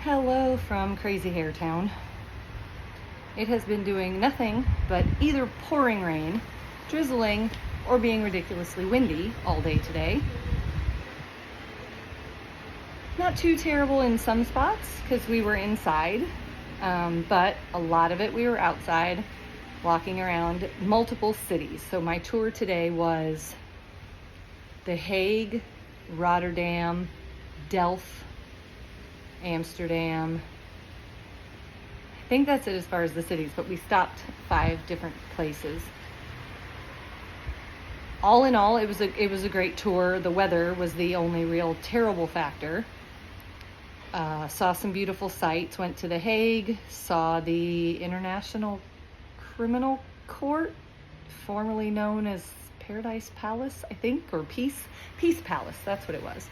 Hello from Crazy Hair Town. It has been doing nothing but either pouring rain, drizzling, or being ridiculously windy all day today. Not too terrible in some spots because we were inside, but a lot of it we were outside walking around multiple cities. So my tour today was The Hague, Rotterdam, Delft, Amsterdam. I think that's it as far as the cities, but we stopped 5 different places. All in all, it was a great tour. The weather was the only real terrible factor. Saw some beautiful sights, went to The Hague, saw the International Criminal Court, formerly known as Paradise Palace, I think, or Peace Palace, that's what it was.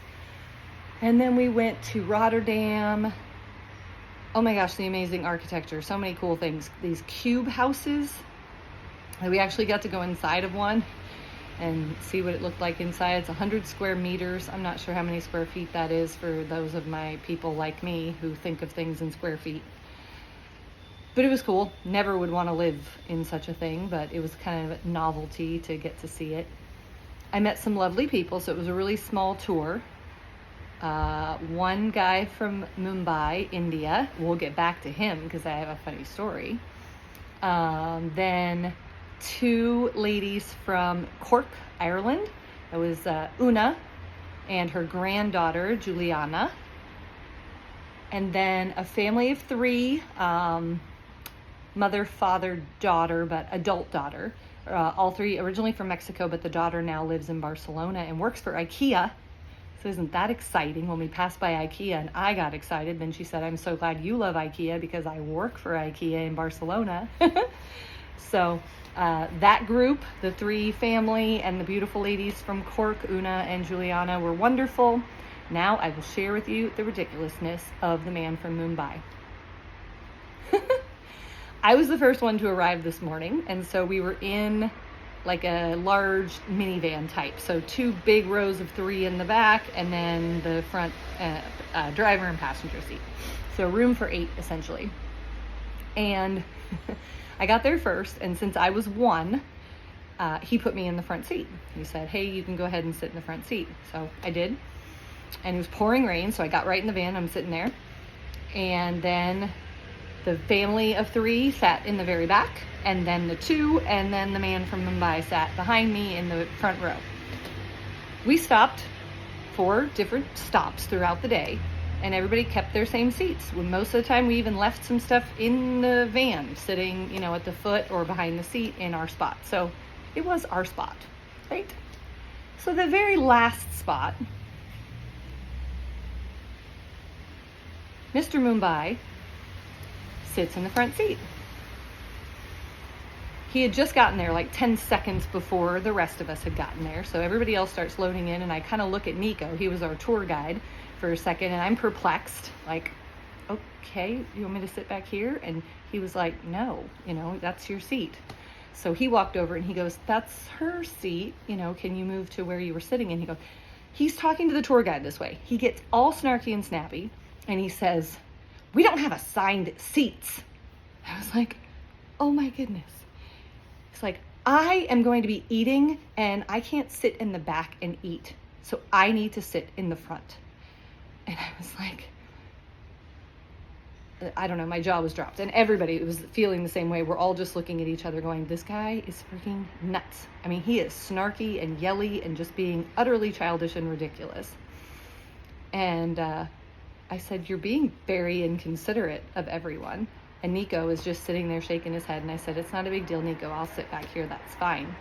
And then we went to Rotterdam. Oh my gosh, the amazing architecture, so many cool things. These cube houses, we actually got to go inside of one and see what it looked like inside. It's 100 square meters. I'm not sure how many square feet that is for those of my people like me who think of things in square feet. But it was cool. Never would want to live in such a thing, but it was kind of a novelty to get to see it. I met some lovely people, so it was a really small tour. One guy from Mumbai, India. We'll get back to him because I have a funny story. Then 2 ladies from Cork, Ireland. It was Una and her granddaughter, Juliana. And then a family of 3, mother, father, daughter, but adult daughter. All 3 originally from Mexico, but the daughter now lives in Barcelona and works for IKEA. So isn't that exciting? When we passed by IKEA and I got excited, then she said, "I'm so glad you love IKEA because I work for IKEA in Barcelona." So that group, the 3 family and the beautiful ladies from Cork, Una and Juliana, were wonderful. Now I will share with you the ridiculousness of the man from Mumbai. I was the first one to arrive this morning, and so we were in like a large minivan type. So 2 big rows of 3 in the back, and then the front driver and passenger seat. So room for 8 essentially. And I got there first, and since I was 1, he put me in the front seat. He said, "Hey, you can go ahead and sit in the front seat." So I did. And it was pouring rain, so I got right in the van. I'm sitting there. And then the family of 3 sat in the very back, and then the 2, and then the man from Mumbai sat behind me in the front row. We stopped 4 different stops throughout the day, and everybody kept their same seats. When most of the time we even left some stuff in the van, sitting, at the foot or behind the seat in our spot. So it was our spot, right? So the very last spot, Mr. Mumbai sits in the front seat. He had just gotten there like 10 seconds before the rest of us had gotten there. So everybody else starts loading in, and I kind of look at Nico. He was our tour guide for a second, and I'm perplexed. Like, "Okay, you want me to sit back here?" And he was like, "No, that's your seat." So he walked over and he goes, "That's her seat. Can you move to where you were sitting?" And he's talking to the tour guide this way. He gets all snarky and snappy, and he says, "We don't have assigned seats." I was like, oh my goodness. It's like, I am going to be eating and I can't sit in the back and eat. So I need to sit in the front. And I was like, I don't know, my jaw was dropped. And everybody was feeling the same way. We're all just looking at each other going, this guy is freaking nuts. I mean, he is snarky and yelly and just being utterly childish and ridiculous. And I said, "You're being very inconsiderate of everyone." And Nico was just sitting there shaking his head. And I said, "It's not a big deal, Nico. I'll sit back here. That's fine."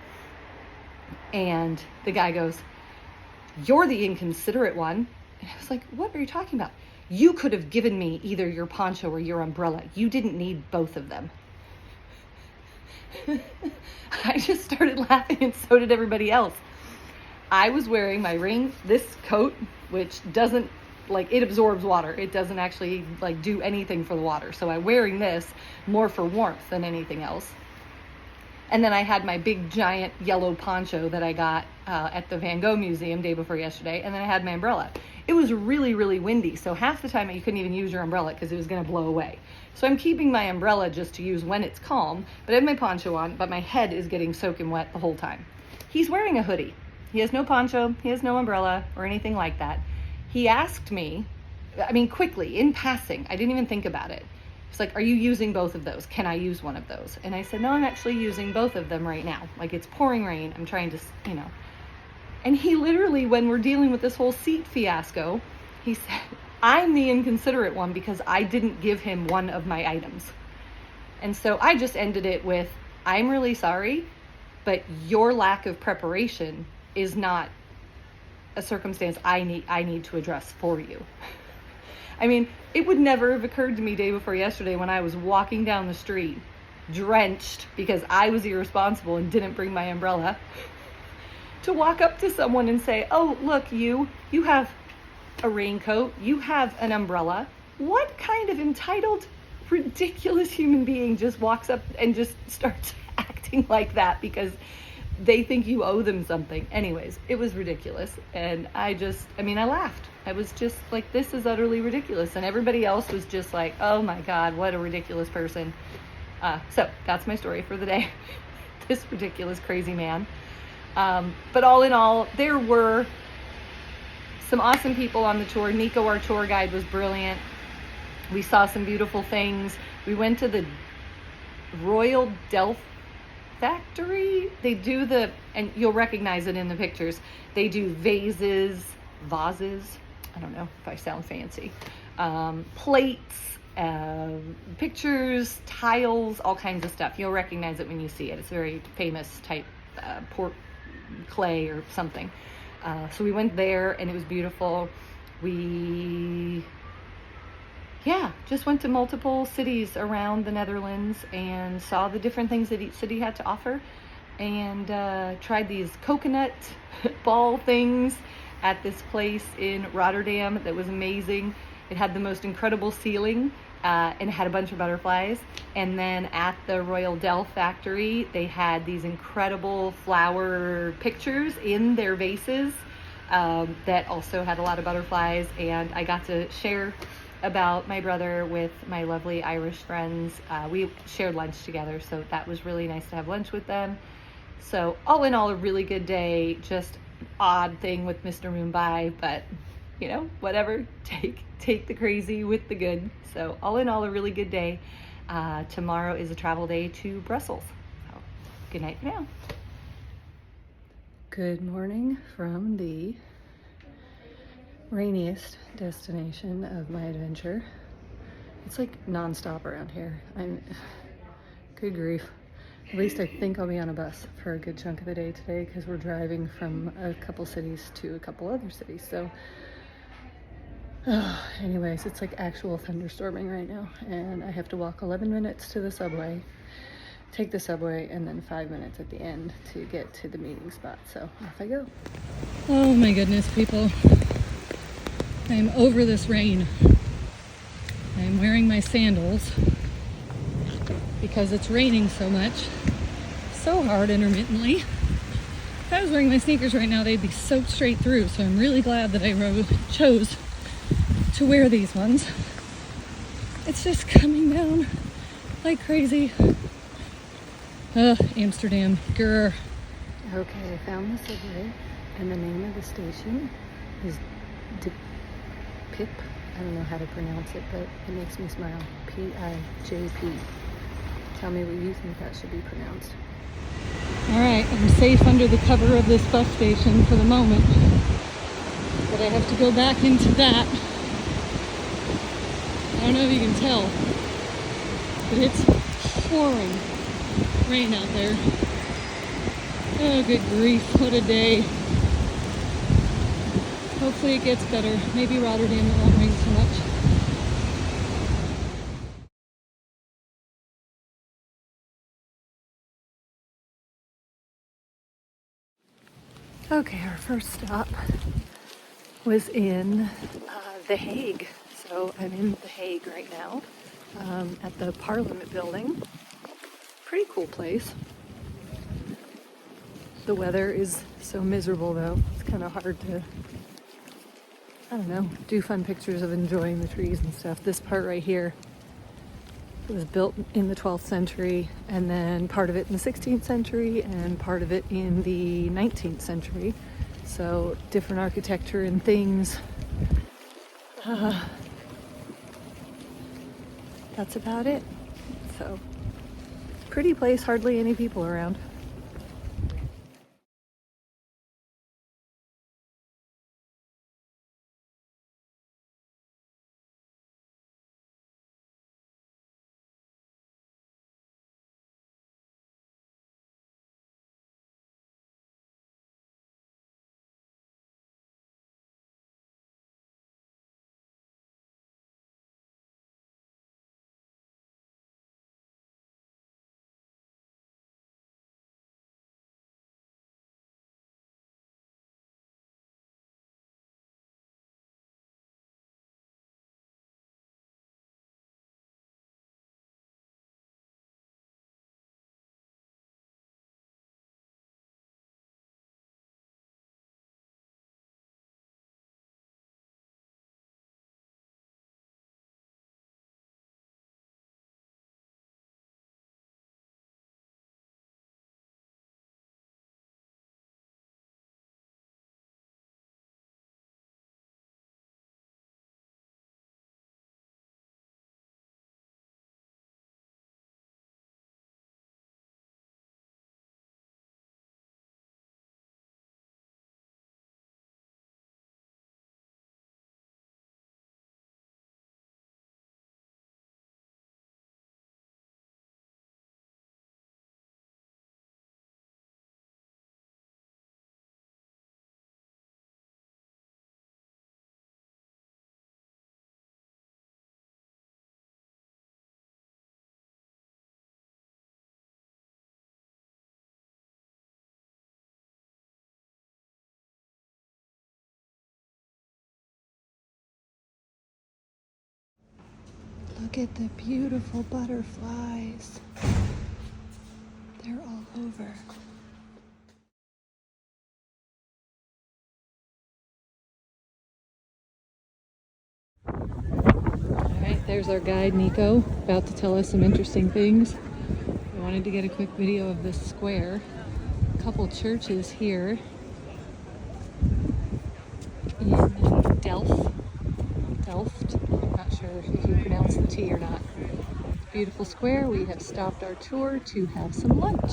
And the guy goes, "You're the inconsiderate one." And I was like, "What are you talking about? You could have given me either your poncho or your umbrella. You didn't need both of them." I just started laughing, and so did everybody else. I was wearing this coat, which doesn't, it absorbs water. It doesn't actually do anything for the water. So I'm wearing this more for warmth than anything else. And then I had my big giant yellow poncho that I got at the Van Gogh Museum day before yesterday. And then I had my umbrella. it was really, really windy. So half the time you couldn't even use your umbrella because it was going to blow away. So I'm keeping my umbrella just to use when it's calm, but I have my poncho on, but my head is getting soaking wet the whole time. He's wearing a hoodie. He has no poncho, he has no umbrella or anything like that. He asked me, I mean, quickly, in passing, I didn't even think about it. He's like, are you using both of those? Can I use one of those? And I said, no, I'm actually using both of them right now. Like, it's pouring rain. I'm trying to, you know. And he literally, when we're dealing with this whole seat fiasco, he said, I'm the inconsiderate one because I didn't give him one of my items. And so I just ended it with, I'm really sorry, but your lack of preparation is not a circumstance I need to address for you. I mean, it would never have occurred to me day before yesterday when I was walking down the street, drenched because I was irresponsible and didn't bring my umbrella, to walk up to someone and say, oh, look, you have a raincoat, you have an umbrella. What kind of entitled, ridiculous human being just walks up and just starts acting like that because they think you owe them something? Anyways, it was ridiculous. And I laughed. I was just like, this is utterly ridiculous. And everybody else was just like, oh my God, what a ridiculous person. So that's my story for the day. This ridiculous, crazy man. But all in all, there were some awesome people on the tour. Nico, our tour guide, was brilliant. We saw some beautiful things. We went to the Royal Delft factory. They do and you'll recognize it in the pictures, they do vases, I don't know if I sound fancy, plates, pictures, tiles, all kinds of stuff. You'll recognize it when you see it. It's a very famous type port clay or something. So we went there and it was beautiful. We just went to multiple cities around the Netherlands and saw the different things that each city had to offer, and tried these coconut ball things at this place in Rotterdam that was amazing. It had the most incredible ceiling, and it had a bunch of butterflies. And then at the Royal Delft factory, they had these incredible flower pictures in their vases that also had a lot of butterflies. And I got to share about my brother with my lovely Irish friends. We shared lunch together, so that was really nice to have lunch with them. So all in all, a really good day. Just an odd thing with Mr. Mumbai, but you know, whatever. Take the crazy with the good. So all in all, a really good day. Tomorrow is a travel day to Brussels. So good night for now. Good morning from the rainiest destination of my adventure. It's like nonstop around here. Good grief. At least I think I'll be on a bus for a good chunk of the day today because we're driving from a couple cities to a couple other cities. So anyways, it's like actual thunderstorming right now, and I have to walk 11 minutes to the subway, take the subway, and then 5 minutes at the end to get to the meeting spot. So off I go. Oh my goodness, people. I'm over this rain. I'm wearing my sandals because it's raining so much, so hard intermittently. If I was wearing my sneakers right now, they'd be soaked straight through. So I'm really glad that I chose to wear these ones. It's just coming down like crazy. Amsterdam, grr. Okay, I found the subway, and the name of the station is Pip. I don't know how to pronounce it, but it makes me smile. P-I-J-P. Tell me what you think that should be pronounced. Alright, I'm safe under the cover of this bus station for the moment, but I have to go back into that. I don't know if you can tell, but it's pouring rain out there. Oh, good grief, what a day. Hopefully it gets better. Maybe Rotterdam, it won't rain so much. Okay, our first stop was in The Hague. So I'm in The Hague right now, at the Parliament building. Pretty cool place. The weather is so miserable though. It's kind of hard to I don't know, do fun pictures of enjoying the trees and stuff. This part right here was built in the 12th century, and then part of it in the 16th century, and part of it in the 19th century. So different architecture and things. That's about it. So pretty place, hardly any people around. Look at the beautiful butterflies. They're all over. All right, there's our guide, Nico, about to tell us some interesting things. I wanted to get a quick video of this square. A couple churches here in Delft. I'm not sure if you pronounce the T or not. Beautiful square. We have stopped our tour to have some lunch.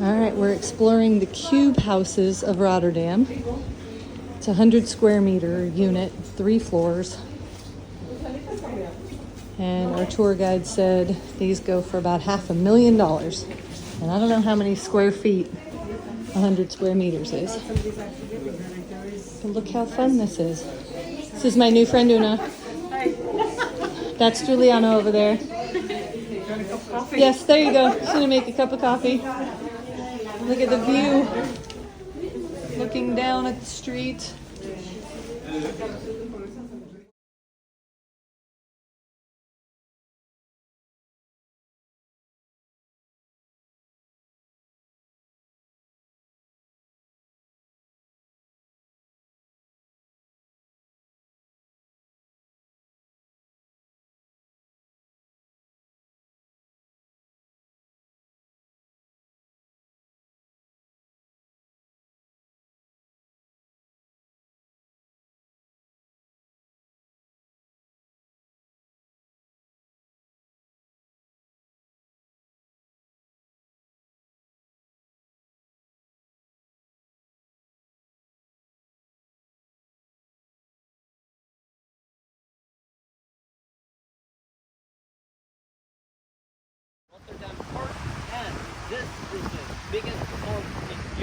All right, we're exploring the cube houses of Rotterdam. It's a 100 square meter unit, 3 floors. And our tour guide said these go for about $500,000. And I don't know how many square feet 100 square meters is. But look how fun this is. This is my new friend Una. That's Juliana over there. Yes, there you go. She's gonna make a cup of coffee. Look at the view. Looking down at the street.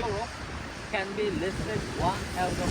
Europe can be listed 1,000